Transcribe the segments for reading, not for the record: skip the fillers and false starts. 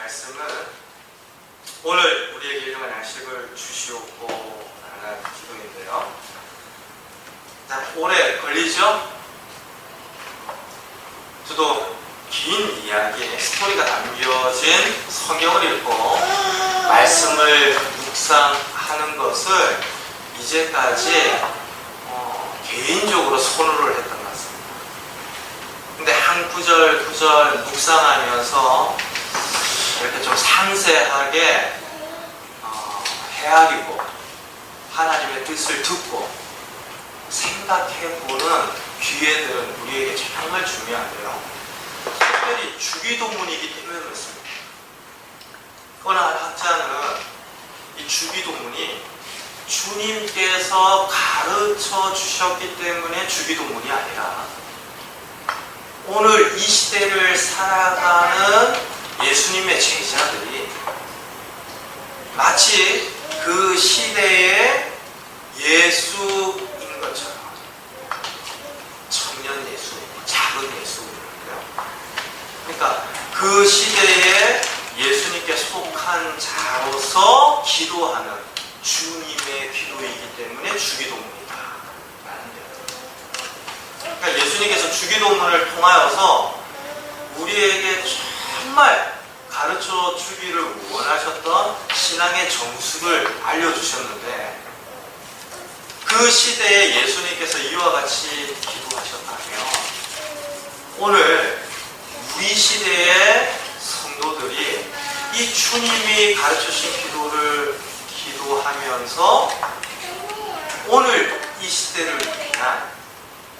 말씀은 오늘 우리에게 일용할 양식을 주시옵고 라는 기도인데요. 오래 걸리죠? 저도 긴 이야기, 스토리가 담겨진 성경을 읽고 말씀을 묵상하는 것을 이제까지 개인적으로 선호를 했던 것 같습니다. 근데 한 구절 구절 묵상하면서 이렇게 좀 상세하게 헤아리고 하나님의 뜻을 듣고 생각해보는 기회들은 우리에게 정말 중요한데요. 특별히 주기도문이기 때문에 그렇습니다. 어느 한 학자는 이 주기도문이 주님께서 가르쳐 주셨기 때문에 주기도문이 아니라 오늘 이 시대를 살아가는 예수님의 제자들이 마치 그 시대의 예수인 것처럼 청년 예수, 작은 예수인데요. 그러니까 그 시대에 예수님께 속한 자로서 기도하는 주님의 기도이기 때문에 주기도문이다 라는 거예요. 그러니까 예수님께서 주기도문을 통하여서 우리에게 정말 가르쳐 주기를 원하셨던 신앙의 정수를 알려주셨는데 그 시대에 예수님께서 이와 같이 기도하셨다면 오늘 우리 시대의 성도들이 이 주님이 가르쳐주신 기도를 기도하면서 오늘 이 시대를 위한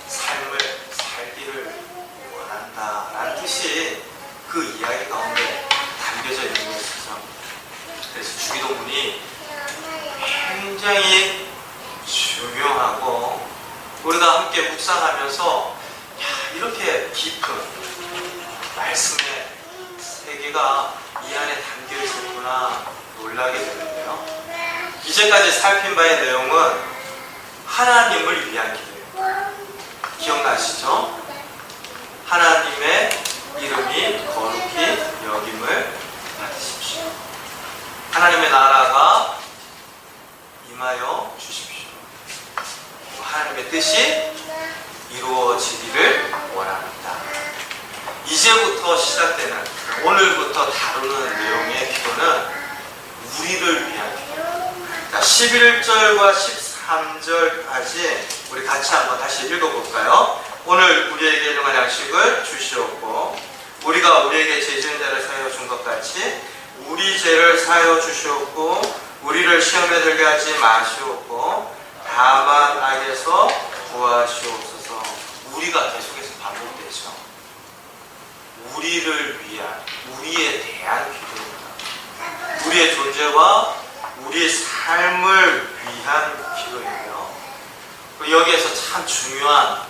삶을 살기를 원한다라는 뜻이 그 이야기 가운데 담겨져 있는 것이죠. 그래서 주기도문이 굉장히 중요하고 우리가 함께 묵상하면서 이렇게 깊은 말씀의 세계가 이 안에 담겨 있었구나 놀라게 되는데요. 이제까지 살핀 바의 내용은 하나님을 위한 기도예요. 기억나시죠? 하나님의 이름이 거룩히 여김을 받으십시오. 하나님의 나라가 임하여 주십시오. 하나님의 뜻이 이루어지기를 원합니다. 이제부터 시작되는 오늘부터 다루는 내용의 기도는 우리를 위한 기도. 11절과 13절까지 우리 같이 한번 다시 읽어볼까요? 오늘 우리에게 일용할 양식을 주시옵고 우리가 우리에게 죄 지은 자를 사하여 준 것 같이 우리 죄를 사하여 주시옵고 우리를 시험에 들게 하지 마시옵고 다만 악에서 구하시옵소서. 우리가 계속해서 반복되죠. 우리를 위한, 우리에 대한 기도입니다. 우리의 존재와 우리의 삶을 위한 기도예요. 여기에서 참 중요한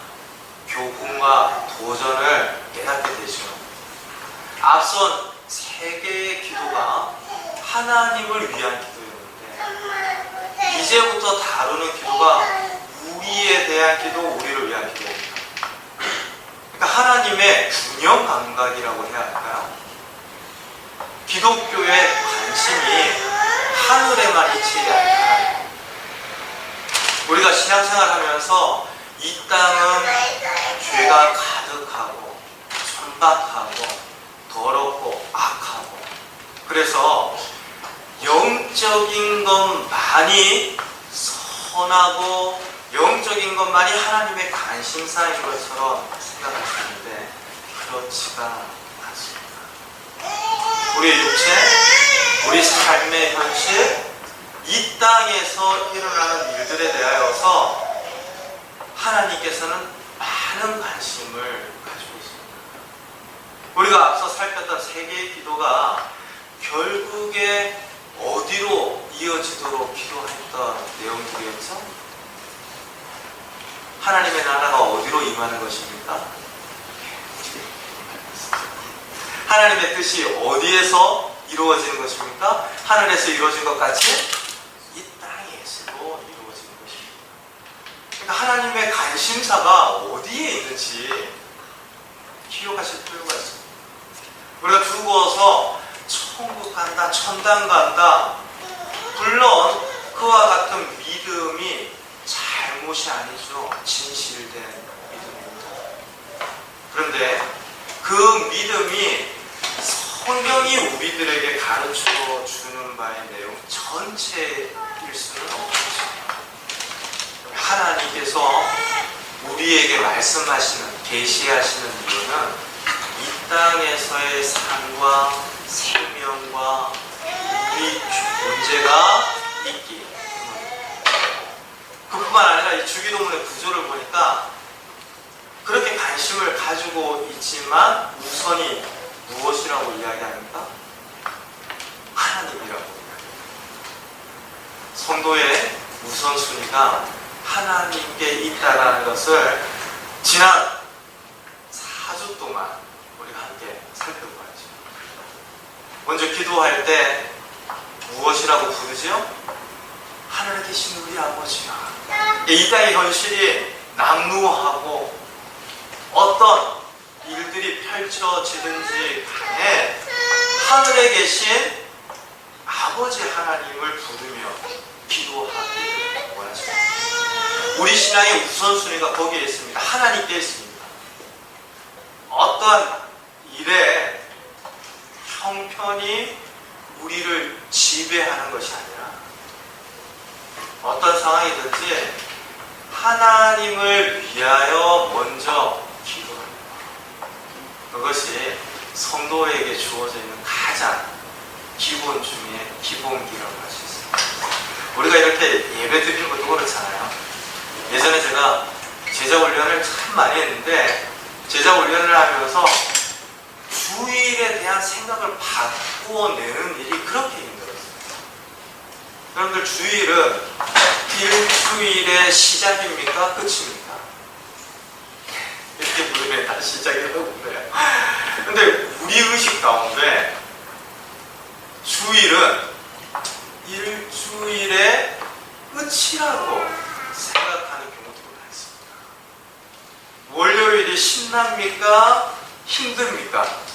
교훈과 도전을 깨닫게 되죠. 앞선 세 개의 기도가 하나님을 위한 기도였는데 이제부터 다루는 기도가 우리에 대한 기도, 우리를 위한 기도입니다. 그러니까 하나님의 균형 감각이라고 해야 할까요? 기독교의 관심이 하늘에만 있지 않다. 우리가 신앙생활 하면서 이 땅은 죄가 가득하고 천박하고 더럽고 악하고 그래서 영적인 것만이 선하고 영적인 것만이 하나님의 관심사인 것처럼 생각할 수 있는데 그렇지가 않습니다. 우리의 육체, 우리 삶의 현실, 이 땅에서 일어나는 일들에 대하여서 하나님께서는 많은 관심을 가지고 있습니다. 우리가 앞서 살폈던 세 개의 기도가 결국에 어디로 이어지도록 기도했던 내용들이었죠? 하나님의 나라가 어디로 임하는 것입니까? 하나님의 뜻이 어디에서 이루어지는 것입니까? 하늘에서 이루어진 것 같이 이 땅에서도 이루어지는 것입니다. 그러니까 하나님의 관심사가 어디에 있는지 기억하실 필요가 있습니다. 우리가 죽어서 천국 간다, 천당 간다. 물론 그와 같은 믿음이 잘못이 아니죠. 진실된 믿음입니다. 그런데 그 믿음이 성경이 우리들에게 가르쳐 주는 바의 내용 전체일 수는 없죠. 하나님께서 우리에게 말씀하시는, 계시하시는 이유는 이 땅에서의 삶과 생명과 우리 문제가 있기 때문입니다. 그뿐만 아니라 이 주기도문의 구조를 보니까 그렇게 관심을 가지고 있지만 우선이 무엇이라고 이야기합니까? 하나님이라고 이야기합니다. 성도의 우선순위가 하나님께 있다는 것을 지난 4주 동안 우리가 함께 살펴보았죠. 먼저 기도할 때 무엇이라고 부르죠? 하늘에 계신 우리 아버지가 이 땅의 현실이 낙무하고 어떤 일들이 펼쳐지든지 간에 하늘에 계신 아버지 하나님을 부르며 기도하기를 원하십니다. 우리 신앙의 우선순위가 거기에 있습니다. 하나님께 있습니다. 어떤 일에 형편이 우리를 지배하는 것이 아니라 어떤 상황이든지 하나님을 위하여 먼저 기도합니다. 그것이 성도에게 주어져 있는 가장 기본 중에 기본기라고 할 수 있습니다. 우리가 이렇게 예배 드리는 것도 그렇잖아요. 예전에 제가 제자 훈련을 참 많이 했는데 제자 훈련을 하면서 주일에 대한 생각을 바꾸어내는 일이 그렇게 힘들었어요. 여러분들 주일은 일주일의 시작입니까? 끝입니까? 이렇게 물으면 다 시작이라고 그래요. 근데 우리 의식 가운데 주일은 일주일의 끝이라고 생각하는 경우가 있습니다. 월요일이 신납니까? 힘듭니까?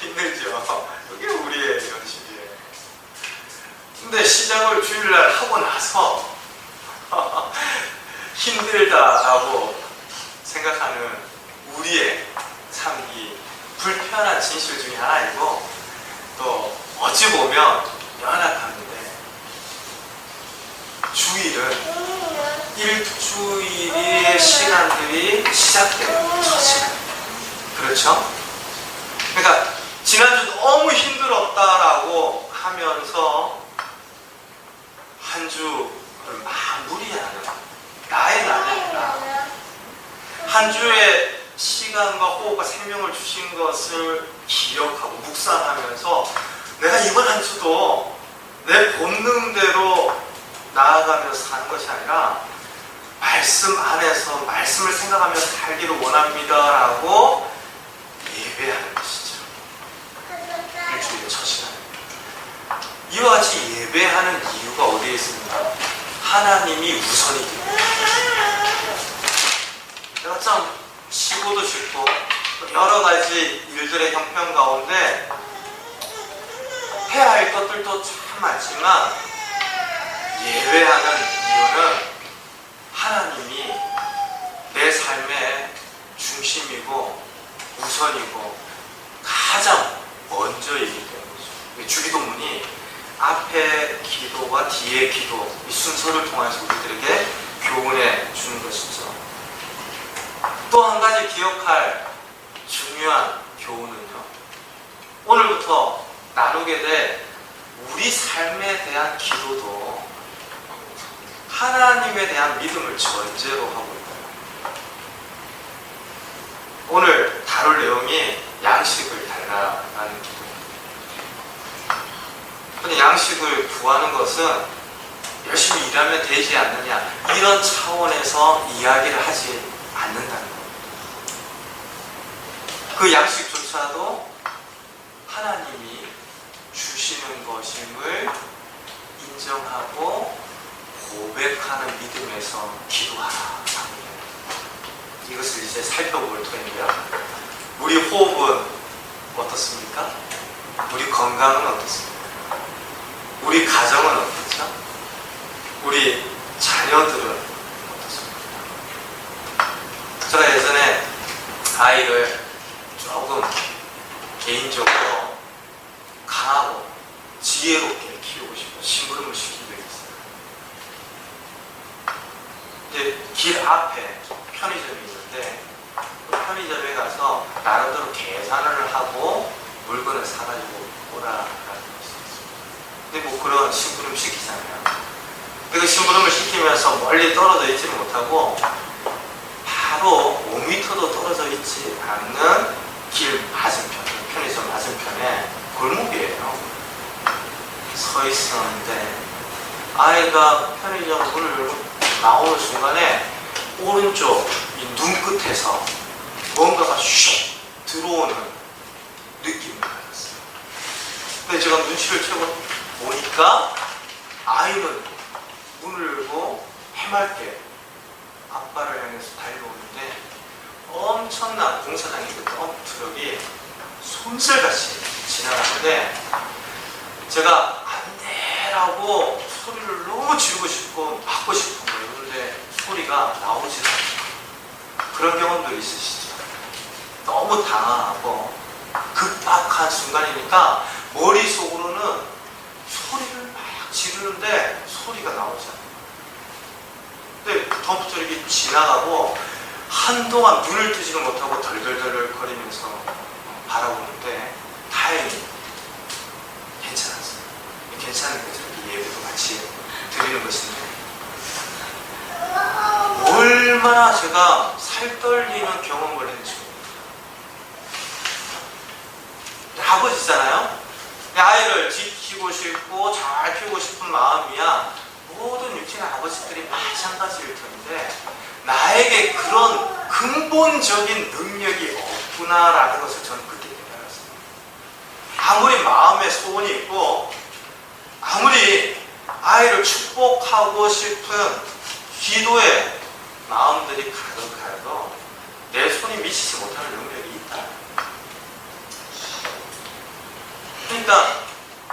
힘들죠. 그게 우리의 현실이에요. 근데 시작을 주일날 하고 나서 힘들다라고 생각하는 우리의 참 이 불편한 진실 중에 하나이고 또 어찌 보면 연약한데 주일은 일주일의 시간들이 시작되는 처지입니다. 그렇죠? 그러니까 지난주 너무 힘들었다라고 하면서 한 주를 막 무리하는 나의 날이 아니라 한 주의 시간과 호흡과 생명을 주신 것을 기억하고 묵상하면서 내가 이번 한 주도 내 본능대로 나아가면서 사는 것이 아니라 말씀 안에서 말씀을 생각하면서 살기를 원합니다라고 예배하는 것이죠. 일주일의 첫 시간입니다. 이와 같이 예배하는 이유가 어디에 있습니까? 하나님이 우선이 됩니다. 내가 참 쉬고도 싶고 여러 가지 일들의 형편 가운데 해야 할 것들도 참 많지만 예배하는 이유는 하나님이 내 삶의 중심이고 우선이고 가장 먼저이기 때문이죠. 주기도문이 앞에 기도와 뒤에 기도 이 순서를 통해서 우리들에게 교훈해 주는 것이죠. 또 한 가지 기억할 중요한 교훈은요, 오늘부터 나누게 될 우리 삶에 대한 기도도 하나님에 대한 믿음을 전제로 하고 있다. 오늘 다룰 내용이 양식을 달라는 기도입니다. 근데 양식을 구하는 것은 열심히 일하면 되지 않느냐 이런 차원에서 이야기를 하지 않는다는 겁니다. 그 양식조차도 하나님이 주시는 것임을 인정하고 고백하는 믿음에서 기도하라. 이것을 이제 살펴볼 터인데요. 우리 호흡은 어떻습니까? 우리 건강은 어떻습니까? 우리 가정은 어떻죠? 우리 자녀들은 어떻습니까? 제가 예전에 아이를 조금 개인적으로 강하고 지혜롭게 키우고 싶어 심부름을 시킨 적이 있어요. 이제 길 앞에 편의점이 있는데 그 편의점에 가서 나름대로 계산을 하고 물건을 사가지고 오라라는 것이 있습니다. 근데 뭐 그런 심부름 시키잖아요. 그 심부름을 시키면서 멀리 떨어져 있지는 못하고 바로 5m도 떨어져 있지 않는 길 맞은편, 편의점 맞은편에 골목이에요. 서 있었는데 아이가 편의점 문을 열고 나오는 순간에 오른쪽 이 눈끝에서 뭔가가 슉 들어오는 느낌을 받았어요. 근데 제가 눈치를 채고 보니까 아이는 문을 열고 해맑게 아빠를 향해서 달려오는데 엄청난 공사장의 그 덤프트럭이 손살같이 지나가는데 제가 안 돼라고 소리를 너무 지르고 싶고 막고 싶은 거예요. 그런데 소리가 나오지 않아요. 그런 경험도 있으시죠? 너무 당황하고 급박한 순간이니까 머릿속으로는 소리를 막 지르는데 소리가 나오지 않아요. 근데 그 덤프트럭이 지나가고 한동안 눈을 뜨지도 못하고 덜덜덜 거리면서 바라보는데 다행히 괜찮았어요. 괜찮은 거죠. 예배도 같이 드리는 것인데 얼마나 제가 살떨리는 경험을 했는지. 아버지잖아요. 아이를 지키고 싶고 잘 키우고 싶은 마음이야 모든 육신의 아버지들이 마찬가지일 텐데 나에게 그런 근본적인 능력이 없구나라는 것을 저는 그때 깨달았어요. 아무리 마음에 소원이 있고 아무리 아이를 축복하고 싶은 기도의 마음들이 가득하여도 내 손이 미치지 못하는 능력이 있다. 그러니까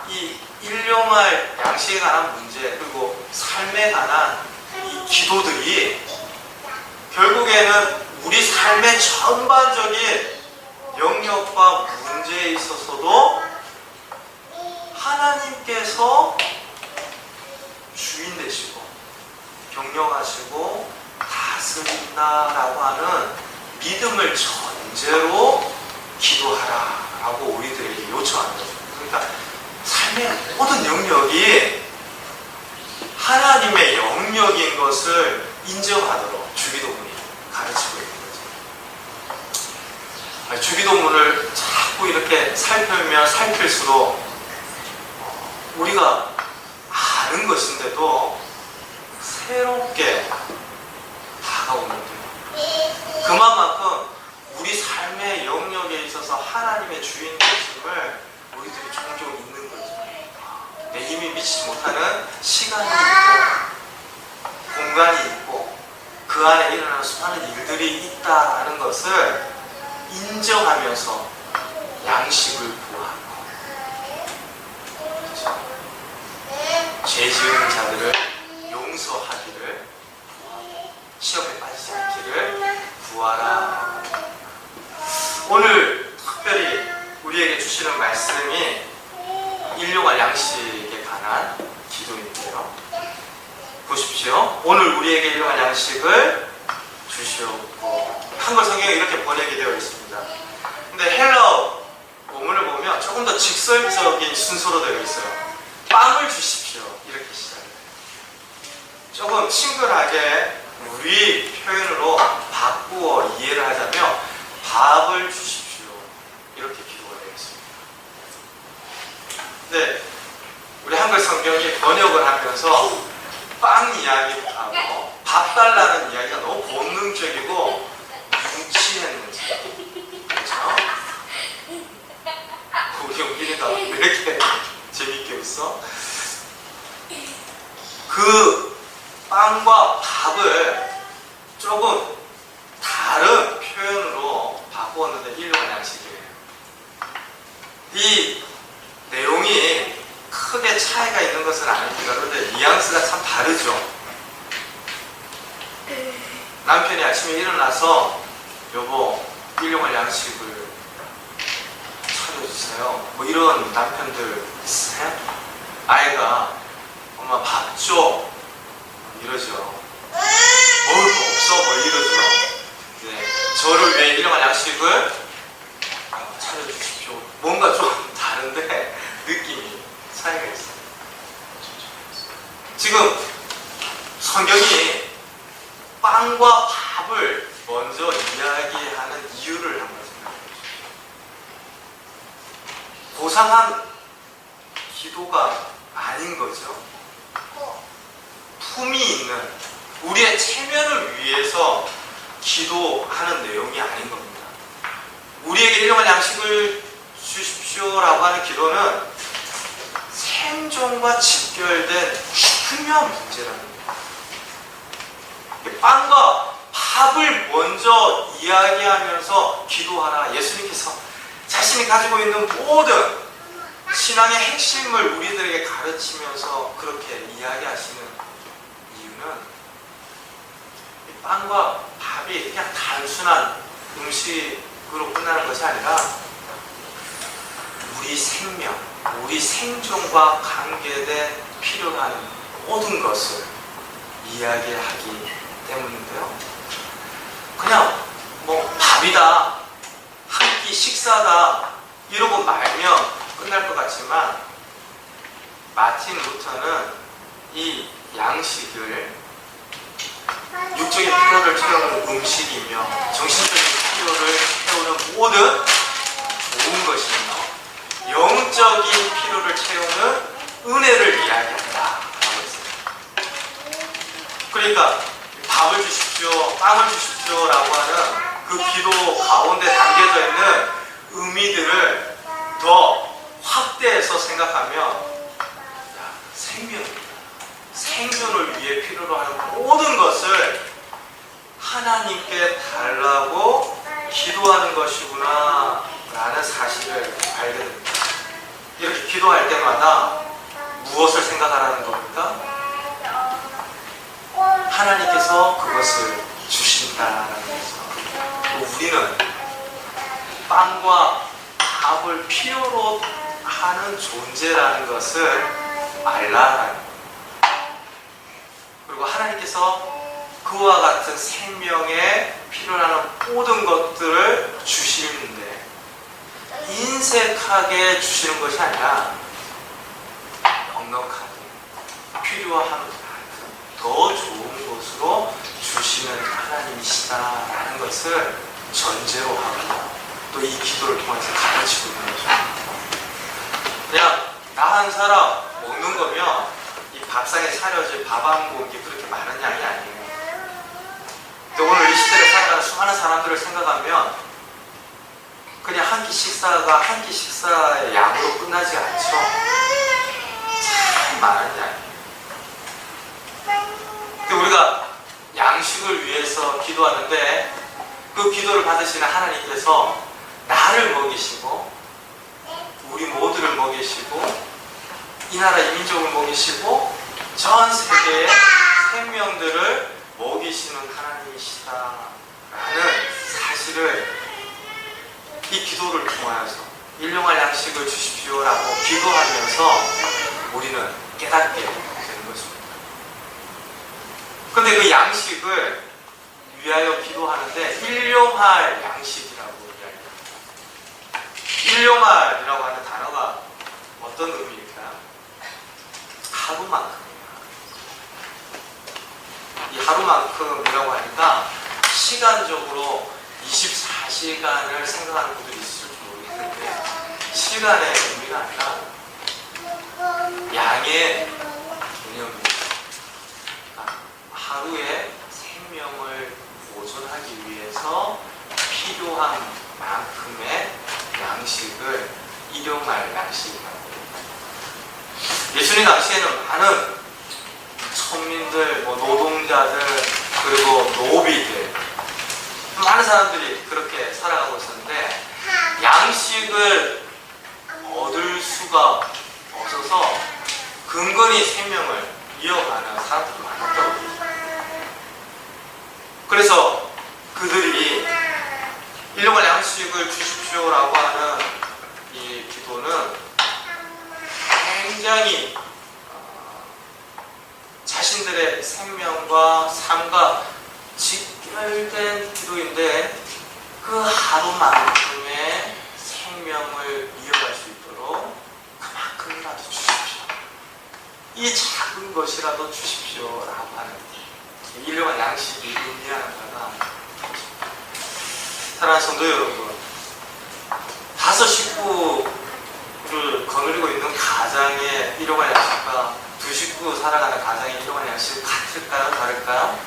이 일용할 양식에 관한 문제 그리고 삶에 관한 이 기도들이 결국에는 우리 삶의 전반적인 영역과 문제에 있어서도 하나님께서 주인 되시고 경영하시고 다스린다라고 하는 믿음을 전제로 기도하라라고 우리들에게 요청하는 거죠. 그러니까 삶의 모든 영역이 하나님의 영역인 것을 인정하도록 주기도문이 가르치고 있는 거죠. 주기도문을 자꾸 이렇게 살펴면 살필수록 우리가 아는 것인데도 새롭게 다가오는데요. 그만큼 우리 삶의 영역에 있어서 하나님의 주인 되심을 우리들이 종종 있는 거죠. 내 힘이 미치지 못하는 시간이 있고 공간이 있고 그 안에 일어나는 수많은 일들이 있다는 것을 인정하면서 양식을 구하고 그렇죠? 죄 지은 자들을 용서하기를 구하고 시험에 빠지지 않기를 구하라. 오늘 특별히 우리에게 주시는 말씀이 일용할 양식에 관한 기도인데요. 보십시오. 오늘 우리에게 일용할 양식을 주시옵고 한글 성경에 이렇게 번역이 되어 있습니다. 근데 헬라어 원문을 보면 조금 더 직설적인 순서로 되어 있어요. 빵을 주십시오. 이렇게 시작해요. 조금 친근하게 우리 표현으로 바꾸어 이해를 하자면 밥을 주십시오. 이렇게 기도가 되어 있습니다. 근데 우리 한글 성경이 번역을 하면서 빵 이야기부터 하고 밥 달라는 이야기가 너무 본능적이고 유치했는지 그렇죠? 우리 우리가 왜 이렇게 재밌게 웃어? 그 빵과 밥을 조금 다른 표현으로 바꾸었는데 일용할 양식이에요. 이 내용이 크게 차이가 있는 것은 아닙니다. 그런데 뉘앙스가 참 다르죠. 남편이 아침에 일어나서 여보, 일용할 양식을 차려주세요. 뭐 이런 남편들 있어요? 아이가 엄마 밥 줘. 이러죠. 먹을 거 없어. 뭐 이러죠. 네. 저를 위해 일용할 양식을 차려주십시오. 뭔가 좀 다른데 느낌이 차이가 있어요. 지금 성경이 빵과 밥을 먼저 이야기하는 이유를 한번 생각해 주십시오. 고상한 기도가 아닌 거죠. 품이 있는 우리의 체면을 위해서 기도하는 내용이 아닌 겁니다. 우리에게 일용할 양식을 주십시오라고 하는 기도는 생존과 직결된 중요한 문제랍니다. 빵과 밥을 먼저 이야기하면서 기도하라. 예수님께서 자신이 가지고 있는 모든 신앙의 핵심을 우리들에게 가르치면서 그렇게 이야기하시는 이유는 빵과 밥이 그냥 단순한 음식으로 끝나는 것이 아니라 우리 생명, 우리 생존과 관계된 필요한 모든 것을 이야기하기 때문인데요. 그냥 뭐 밥이다, 한 끼 식사다 이러고 말면 끝날 것 같지만 마틴 루터는 이 양식을 육적인 필요를 채우는 음식이며 정신적인 필요를 채우는 모든 좋은 것이며 영적인 필요를 채우는 은혜를 이야기한다라고 했습니다. 그러니까 밥을 주십시오, 빵을 주십시오라고 하는 그 기도 가운데 담겨져 있는 의미들을 더 확대해서 생각하면 생명입니다. 생존을 위해 필요로 하는 모든 것을 하나님께 달라고 기도하는 것이구나 라는 사실을 알게 됩니다. 이렇게 기도할 때마다 무엇을 생각하라는 겁니까? 하나님께서 그것을 주신다라는 거죠. 우리는 빵과 밥을 필요로 하는 존재라는 것을 알라라는 거예요. 그리고 하나님께서 그와 같은 생명에 필요한 모든 것들을 주시는데 인색하게 주시는 것이 아니라 넉넉하게 필요한 만큼 더 좋은 것으로 주시는 하나님이시다라는 것을 전제로 하고 또 이 기도를 통해서 가르치고 있는 거죠. 그냥 나 한 사람 먹는 거면 이 밥상에 차려질 밥 한 공기 그렇게 많은 양이 아니에요. 근데 오늘 이 시대를 살아가는 수많은 사람들을 생각하면 그냥 한 끼 식사가 한 끼 식사의 양으로 끝나지 않죠. 참 많은 양이에요. 근데 우리가 양식을 위해서 기도하는데 그 기도를 받으시는 하나님께서 나를 먹이시고 우리 모두를 먹이시고 이 나라 민족을 먹이시고 전 세계의 생명들을 먹이시는 하나님이시다라는 사실을 이 기도를 통하여서 일용할 양식을 주십시오라고 기도하면서 우리는 깨닫게 되는 것입니다. 근데 그 양식을 위하여 기도하는데 일용할 양식이라고 이야기합니다. 일용할이라고 하는 단어가 어떤 의미일까요? 하루만큼이에요. 이 하루만큼이라고 하니까 시간적으로 24시간을 생각하는 분들이 있을지 모르겠는데 시간의 의미가 아니라 양의 개념입니다. 하루에 생명을 보존하기 위해서 필요한 만큼의 양식을 일용할 양식이라고 합니다. 예수님 당시에는 많은 천민들, 노동자들, 그리고 노비들, 많은 사람들이 그렇게 살아가고 있었는데 양식을 얻을 수가 근근히 생명을 이어가는 사람들이 많았다고 해요. 그래서 그들이 일용할 양식을 주십시오라고 하는 이 기도는 굉장히 자신들의 생명과 삶과 직결된 기도인데 그 하루만큼의 생명을 이어갈 수 있도록 그만큼이라도 주십시오. 이 작은 것이라도 주십시오라고 하는 일용할 양식이 의미하는 바가 사랑하는 성도 여러분, 5 식구를 거느리고 있는 가장의 일용할 양식과 2 식구 살아가는 가장의 일용할 양식은 같을까요? 다를까요?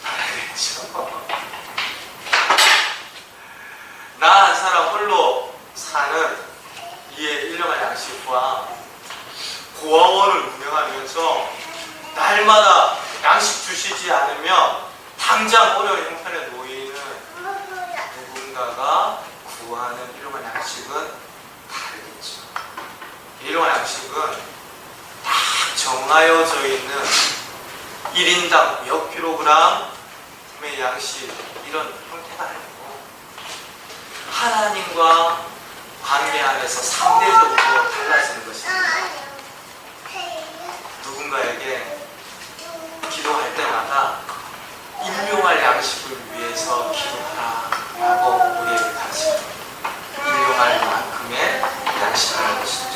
다르겠죠. 나 한 사람 홀로 사는 이의 일용할 양식과 고아원을 운영하면서 날마다 양식 주시지 않으면 당장 어려운 형편에 놓이는 누군가가 구하는 일용할 양식은 다르겠죠. 일용할 양식은 딱 정하여져 있는 1인당 몇 킬로그램의 양식 이런 형태가 아니고 하나님과 관계 안에서 상대적으로 달라지는 것입니다. 누군가에게 기도할 때마다 일용할 양식을 위해서 기도하라라고 우리에게 가르칩니다. 일용할 만큼의 양식이라는 것이죠.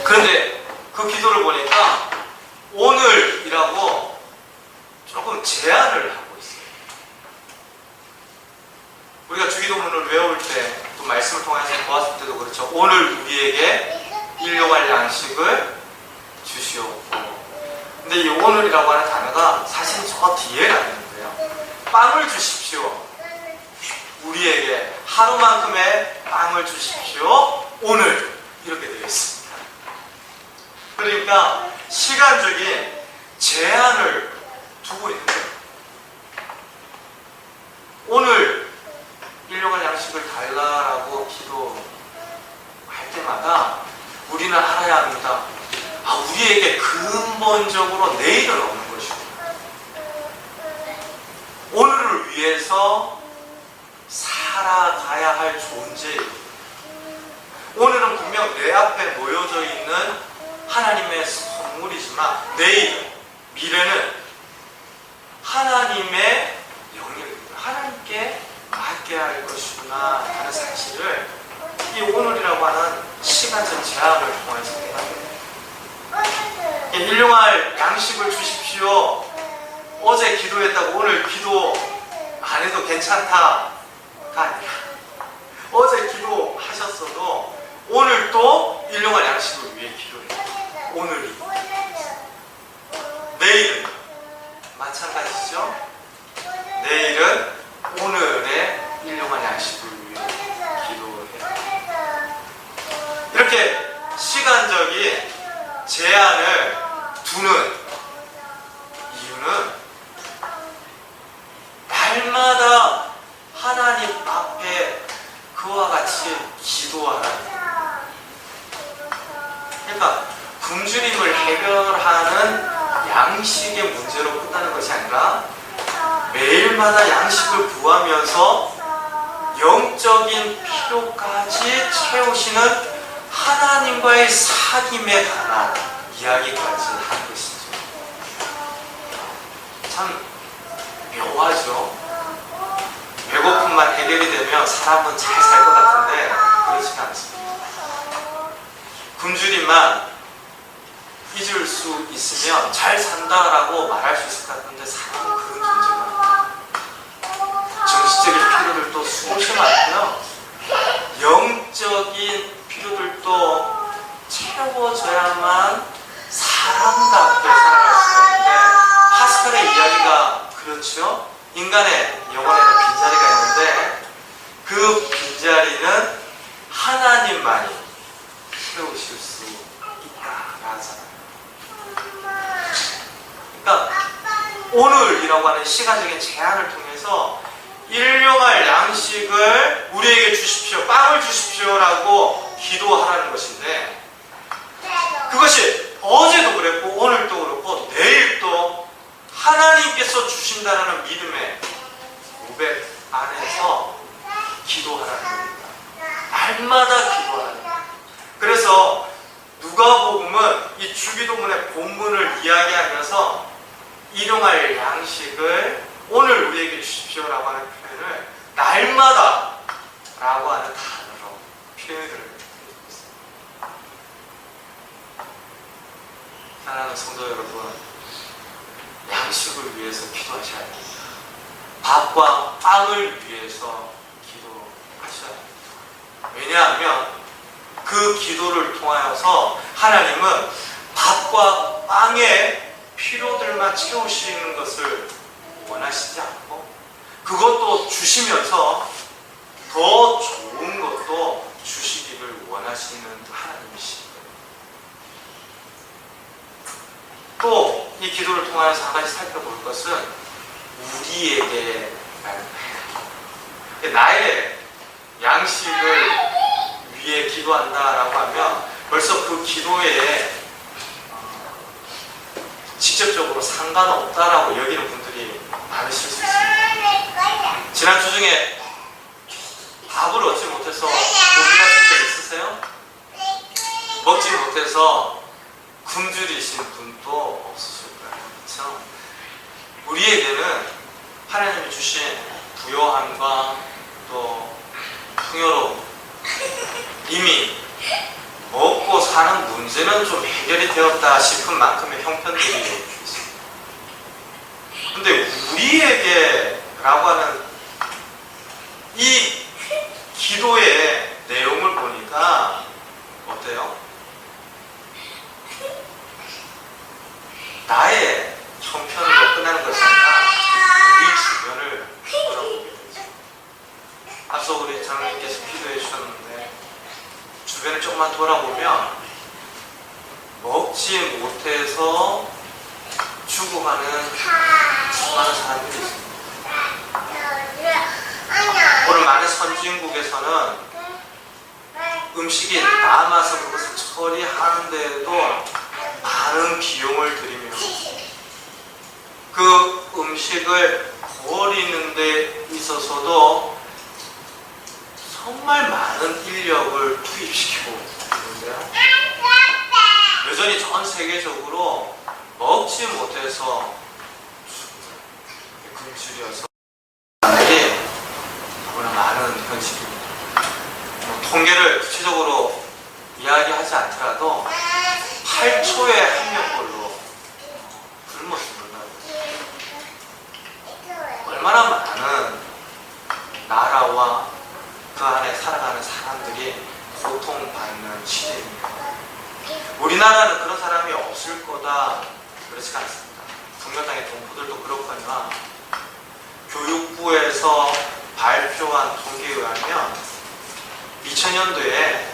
그런데 그 기도를 보니까 오늘이라고 조금 제한을 하고 있어요. 우리가 주기도문을 외울 때 또 말씀을 통해서 보았을 때도 그렇죠. 오늘 우리에게 일용할 양식을 주시옵고. 근데 이 오늘이라고 하는 단어가 사실 저 뒤에가 있는데요. 빵을 주십시오. 우리에게 하루만큼의 빵을 주십시오. 오늘 이렇게 되어 있습니다. 그러니까 시간적인 제한을 두고 있는 거예요. 오늘 일용할 양식을 달라라고 기도할 때마다 우리는 알아야 합니다. 우리에게 근본적으로 내일은 없는 것이구나. 오늘을 위해서 살아가야 할 존재이고, 오늘은 분명 내 앞에 놓여져 있는 하나님의 선물이지만 내일, 미래는 하나님의 영역입니다. 하나님께 맡게 할 것이구나 하는 사실을 이 오늘이라고 하는 시간적 제한을 통해서 깨닫게 됩니다. 일용할 양식을 주십시오. 어제 기도했다고 오늘 기도 안 해도 괜찮다가 아니라 어제 기도하셨어도 오늘 또 일용할 양식을 위해 기도해요. 오늘이. 내일은 마찬가지죠. 내일은 오늘의 일용할 양식을 위해 기도해요. 이렇게 시간적인 제한을 두는 이유는 날마다 하나님 앞에 그와 같이 기도하라는, 그러니까 굶주림을 해결하는 양식의 문제로 끝나는 것이 아니라 매일마다 양식을 구하면서 영적인 필요까지 채우시는 하나님과의 사귐에 관한 이야기까지 하는 것이죠. 참 묘하죠. 배고픔만 해결이 되면 사람은 잘 살 것 같은데 그렇지는 않습니다. 굶주림만 잊을 수 있으면 잘 산다라고 말할 수 있을 것 같은데 사람은 그런 존재가 정신적인 필요들도 수없이 많고요. 영적인 필요들도 채워져야만 사람답게 살아갈 수가 있는데 파스칼의 이야기가 그렇죠. 인간의 영혼에는 빈자리가 있는데 그 빈자리는 하나님만이 채우실 수 있다라잖아요. 그러니까 오늘이라고 하는 시간적인 제한을 통해서 일용할 양식을 우리에게 주십시오, 빵을 주십시오라고 기도하라는 것인데 그것이 어제도 그랬고 오늘도 그렇고 내일도 하나님께서 주신다는 믿음의 고백 안에서 기도하라는 겁니다. 날마다 기도하라는 겁니다. 그래서 누가복음은 이 주기도문의 본문을 이야기하면서 일용할 양식을 오늘 우리에게 주십시오라고 하는 표현을 날마다 라고 하는 단어로 표현을 드리고 있습니다. 사랑하는 성도 여러분, 양식을 위해서 기도하셔야 합니다. 밥과 빵을 위해서 기도하셔야 합니다. 왜냐하면 그 기도를 통하여서 하나님은 밥과 빵의 필요들만 채우시는 것을 원하시지 않고 그것도 주시면서 더 좋은 것도 주시기를 원하시는 하나님이십니다. 또 이 기도를 통하여서 한 가지 살펴볼 것은 우리에게 나의 양식을 위해 기도한다라고 하면 벌써 그 기도에 직접적으로 상관없다라고 여기는 분들이 많으실 수 있습니다. 지난주 중에 밥을 얻지 못해서 고기 같은 적 있으세요? 먹지 못해서 굶주리신 분도 없으실 거예요. 그렇죠? 우리에게는 하나님이 주신 부요함과 또 풍요로움, 이미 먹고 사는 문제는 좀 해결이 되었다 싶은 만큼의 형편들이 있습니다. 근데 우리에게라고 하는 이 기도의 내용을 보니까 어때요? 나의 형편으로 끝나는 것이 아니라 우리 주변을 돌아보게 되죠. 앞서 우리 장로님께서 기도해 주셨는데 주변을 조금만 돌아보면 먹지 못해서 죽어가는 수많은 사람들이 있습니다. 오늘 많은 선진국에서는 음식이 남아서 그것을 처리하는데도 많은 비용을 들이며 그 음식을 버리는 데 있어서도 정말 많은 인력을 투입시키고 있는데요. 여전히 전 세계적으로 먹지 못해서 굶주려서 사람들이 너무나 많은 현실입니다. 통계를 구체적으로 이야기하지 않더라도 8초에 한 명꼴로 굶어 죽는다고. 얼마나 많은 나라와 그 안에 살아가는 사람들이 고통받는 시대입니다. 우리나라는 그런 사람이 없을 거다 그렇지가 않습니다. 동료당의 동포들도 그렇거니와 교육부에서 발표한 통계에 의하면 2000년도에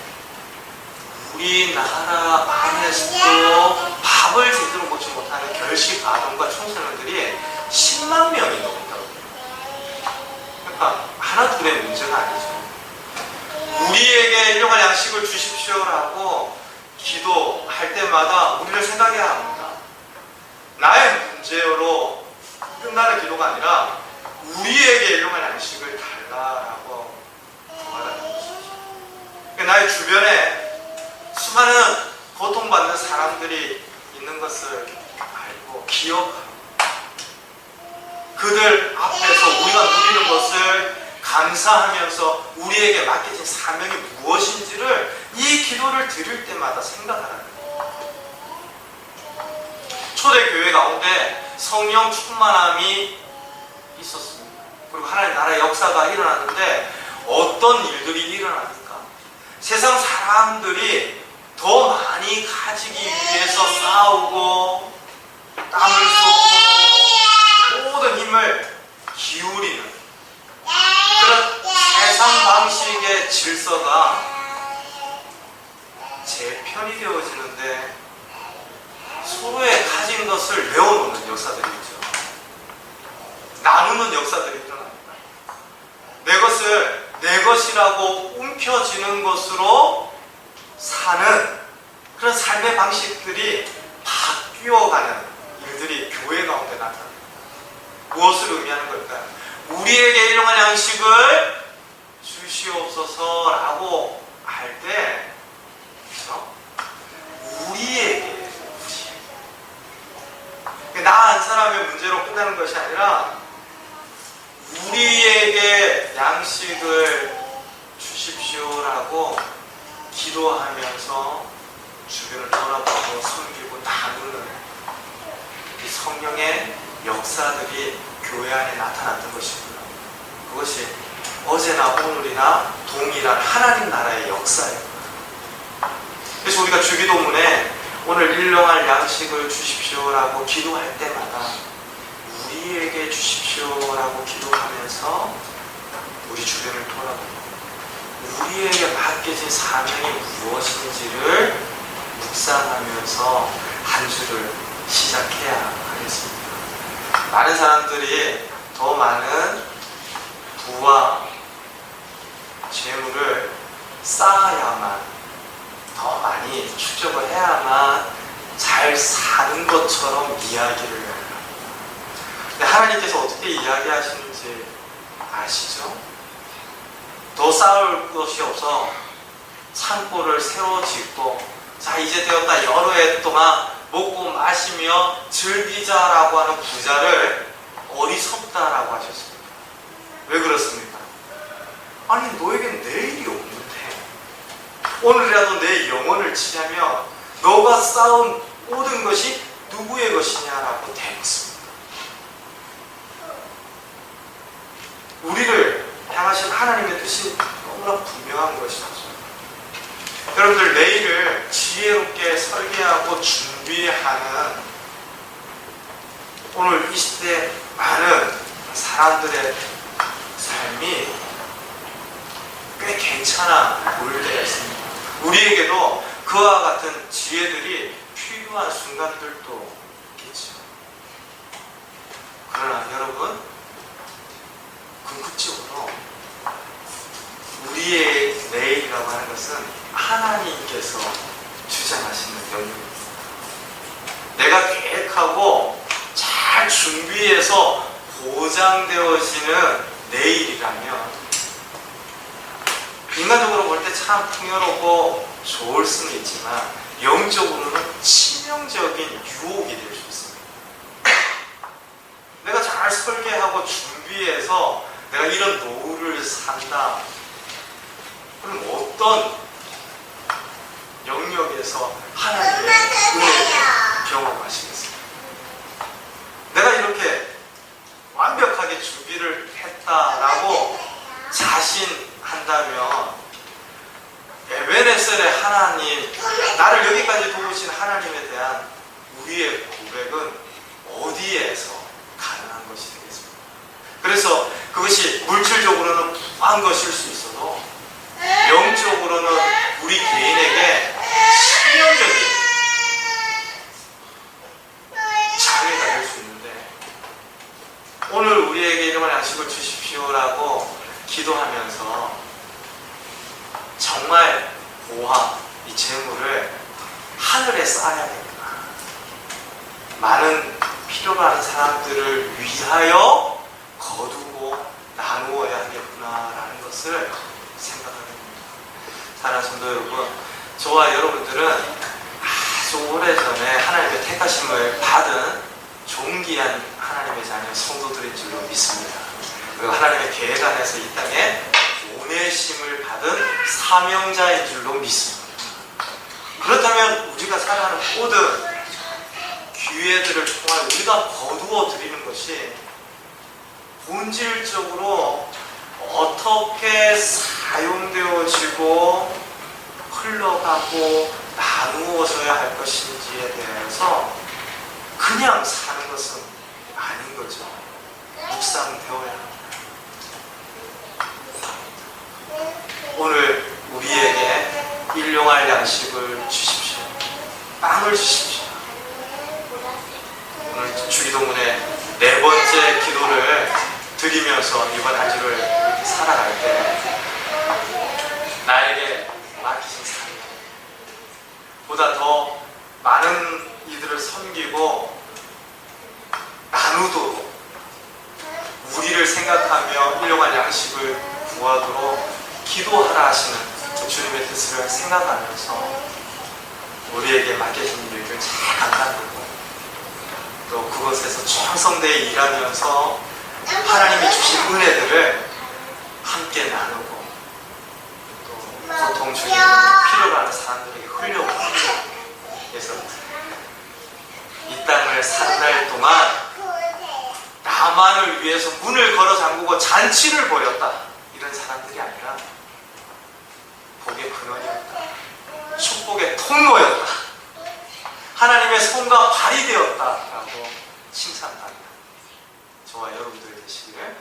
우리나라 안에서도 밥을 제대로 먹지 못하는 결식 아동과 청소년들이 10만 명이 넘는다고 해요. 그러니까 하나 둘의 문제가 아니죠. 우리에게 일용할 양식을 주십시오라고 기도할 때마다 우리를 생각해야 합니다. 나의 문제로 끝나는 기도가 아니라 우리에게 일용할 양식을 달라라고 말하는 것이죠. 나의 주변에 수많은 고통받는 사람들이 있는 것을 알고 기억하고 그들 앞에서 우리가 누리는 것을 감사하면서 우리에게 맡겨진 사명이 무엇인지를 이 기도를 드릴 때마다 생각하라는 거예요. 초대교회 가운데 성령 충만함이 있었습니다. 그리고 하나님 나라의 역사가 일어났는데 어떤 일들이 일어납니까? 세상 사람들이 더 많이 가지기 위해서 싸우고 땀을 쏟고 모든 힘을 기울이는 그런 세상 방식의 질서가 재편이 되어지는데 서로의 가진 것을 내어놓는 역사들이 있죠. 나누는 역사들이 일어납니다. 내 것을 내 것이라고 움켜쥐는 것으로 사는 그런 삶의 방식들이 바뀌어가는 일들이 교회 가운데 나타납니다. 무엇을 의미하는 걸까요? 우리에게 일용할 양식을 주시옵소서라고 할 때, 그렇죠? 우리에게 나 한 사람의 문제로 끝나는 것이 아니라 우리에게 양식을 주십시오라고 기도하면서 주변을 돌아보고 섬기고 나누는 이 성령의 역사들이 교회 안에 나타났던 것이고요. 그것이 어제나 오늘이나 동일한 하나님 나라의 역사예요. 그래서 우리가 주기도문에 오늘 일용할 양식을 주십시오라고 기도할 때마다 우리에게 주십시오라고 기도하면서 우리 주변을 돌아보고 우리에게 맡겨진 사명이 무엇인지를 묵상하면서 한 주를 시작해야 하겠습니다. 많은 사람들이 더 많은 부와 재물을 쌓아야만 더 많이 축적을 해야만 잘 사는 것처럼 이야기를 해요. 근데 하나님께서 어떻게 이야기하시는지 아시죠? 더 쌓을 것이 없어 산골을 새로 짓고 자 이제 되었다 여러 해 동안 먹고 마시며 즐기자라고 하는 부자를 어리석다라고 하셨습니다. 왜 그렇습니까? 아니 너에겐 내일이 없는데 오늘이라도 내 영혼을 치려면 너가 쌓은 모든 것이 누구의 것이냐라고 대묻습니다. 우리를 향하신 하나님의 뜻이 너무나 분명한 것이죠. 여러분들 내일을 지혜롭게 설계하고 준비하는 오늘 이 시대에 많은 사람들의 삶이 꽤 괜찮아 보일 때가 있습니다. 우리에게도 그와 같은 지혜들이 필요한 순간들도 있겠죠. 그러나 여러분 궁극적으로 우리의 내일이라고 하는 것은 하나님께서 주장하시는 영역입니다. 내가 계획하고 잘 준비해서 보장되어지는 내일이라면 인간적으로 볼 때 참 풍요롭고 좋을 수는 있지만 영적으로는 치명적인 유혹이 될 수 있습니다. 내가 잘 설계하고 준비해서 내가 이런 노후를 산다. 그럼 어떤 영역에서 하나님의 은혜를 경험하시겠습니까? 내가 이렇게 완벽하게 준비를 했다라고 자신한다면 에베네셀의 하나님, 나를 여기까지 도우신 하나님에 대한 우리의 고백은 어디에서 가능한 것이 되겠습니까? 그래서 그것이 물질적으로는 부한 것일 수 있어도 영적으로는 우리 개인에게 치명적인 장애가 될 수 있는데 오늘 우리에게 이런 양식을 주십시오라고 기도하면서 정말 보화, 이 재물을 하늘에 쌓아야 되구나. 많은 필요로 하는 사람들을 위하여 거두고 나누어야 하겠구나라는 것을 생각하게 됩니다. 사랑하는 성도 여러분, 저와 여러분들은 아주 오래전에 하나님의 택하심을 받은 존귀한 하나님의 자녀 성도들인 줄로 믿습니다. 그리고 하나님의 계획 안에서 이 땅에 보내심을 받은 사명자인 줄로 믿습니다. 그렇다면 우리가 살아가는 모든 기회들을 통해 우리가 거두어 드리는 것이 본질적으로 어떻게 사용되어지고 흘러가고 나누어져야 할 것인지에 대해서 그냥 사는 것은 아닌 거죠. 묵상되어야 합니다. 오늘 우리에게 일용할 양식을 주십시오. 빵을 주십시오. 오늘 주기도문의 네 번째 기도를 드리면서 이번 한 주를 살아갈 때 나에게 맡기신 사명 보다 더 많은 이들을 섬기고 나누도록 우리를 생각하며 일용할 양식을 구하도록 기도하라 하시는 그 주님의 뜻을 생각하면서 우리에게 맡겨진 일을 잘 감당하고 또 그것에서 충성되게 일하면서 하나님이 주신 은혜들을 함께 나누고 또 고통 중에 필요로 하는 사람들에게 흘려보내고 그래서 이 땅을 사는 날 동안 나만을 위해서 문을 걸어 잠그고 잔치를 벌였다 이런 사람들이 아니라 복의 근원이었다, 축복의 통로였다, 하나님의 손과 발이 되었다라고 칭찬합니다. 저와 여러분들이 되시기를